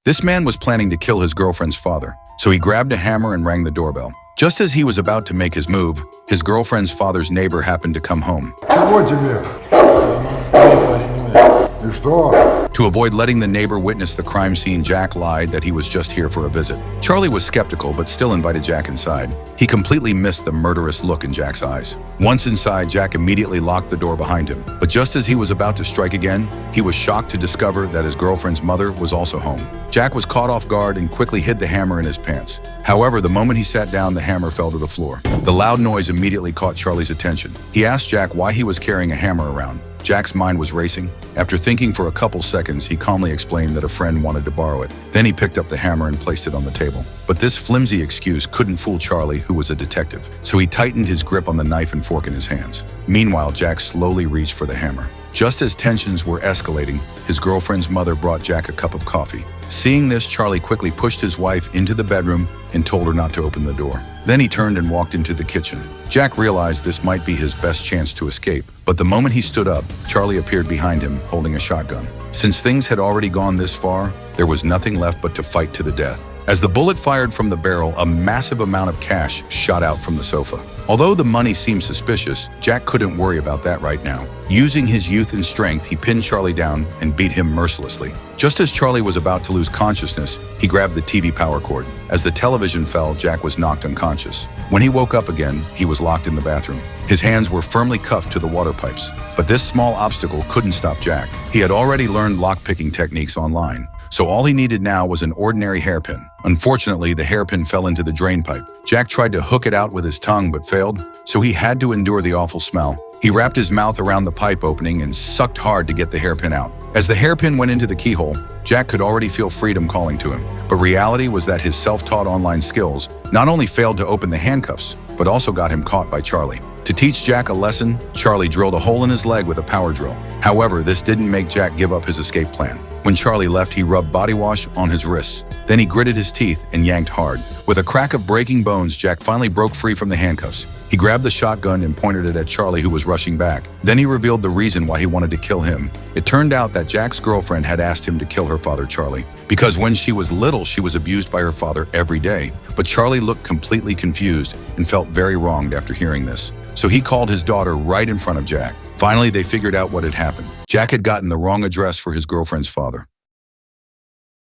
This man was planning to kill his girlfriend's father, so he grabbed a hammer and rang the doorbell. Just as he was about to make his move, his girlfriend's father's neighbor happened to come home. Чего тебе? И что? To avoid letting the neighbor witness the crime scene, Jack lied that he was just here for a visit. Charlie was skeptical but still invited Jack inside. He completely missed the murderous look in Jack's eyes. Once inside, Jack immediately locked the door behind him. But just as he was about to strike again, he was shocked to discover that his girlfriend's mother was also home. Jack was caught off guard and quickly hid the hammer in his pants. However, the moment he sat down, the hammer fell to the floor. The loud noise immediately caught Charlie's attention. He asked Jack why he was carrying a hammer around. Jack's mind was racing. After thinking for a couple seconds, he calmly explained that a friend wanted to borrow it. Then he picked up the hammer and placed it on the table. But this flimsy excuse couldn't fool Charlie, who was a detective. So he tightened his grip on the knife and fork in his hands. Meanwhile, Jack slowly reached for the hammer. Just as tensions were escalating, his girlfriend's mother brought Jack a cup of coffee. Seeing this, Charlie quickly pushed his wife into the bedroom and told her not to open the door. Then he turned and walked into the kitchen. Jack realized this might be his best chance to escape, but the moment he stood up, Charlie appeared behind him, holding a shotgun. Since things had already gone this far, there was nothing left but to fight to the death. As the bullet fired from the barrel, a massive amount of cash shot out from the sofa. Although the money seemed suspicious, Jack couldn't worry about that right now. Using his youth and strength, he pinned Charlie down and beat him mercilessly. Just as Charlie was about to lose consciousness, he grabbed the TV power cord. As the television fell, Jack was knocked unconscious. When he woke up again, he was locked in the bathroom. His hands were firmly cuffed to the water pipes. But this small obstacle couldn't stop Jack. He had already learned lockpicking techniques online, so all he needed now was an ordinary hairpin. Unfortunately, the hairpin fell into the drain pipe. Jack tried to hook it out with his tongue but failed, so he had to endure the awful smell. He wrapped his mouth around the pipe opening and sucked hard to get the hairpin out. As the hairpin went into the keyhole, Jack could already feel freedom calling to him. But reality was that his self-taught online skills not only failed to open the handcuffs, but also got him caught by Charlie. To teach Jack a lesson, Charlie drilled a hole in his leg with a power drill. However, this didn't make Jack give up his escape plan. When Charlie left, he rubbed body wash on his wrists. Then he gritted his teeth and yanked hard. With a crack of breaking bones, Jack finally broke free from the handcuffs. He grabbed the shotgun and pointed it at Charlie, who was rushing back. Then he revealed the reason why he wanted to kill him. It turned out that Jack's girlfriend had asked him to kill her father, Charlie, because when she was little, she was abused by her father every day. But Charlie looked completely confused and felt very wronged after hearing this. So he called his daughter right in front of Jack. Finally, they figured out what had happened. Jack had gotten the wrong address for his girlfriend's father.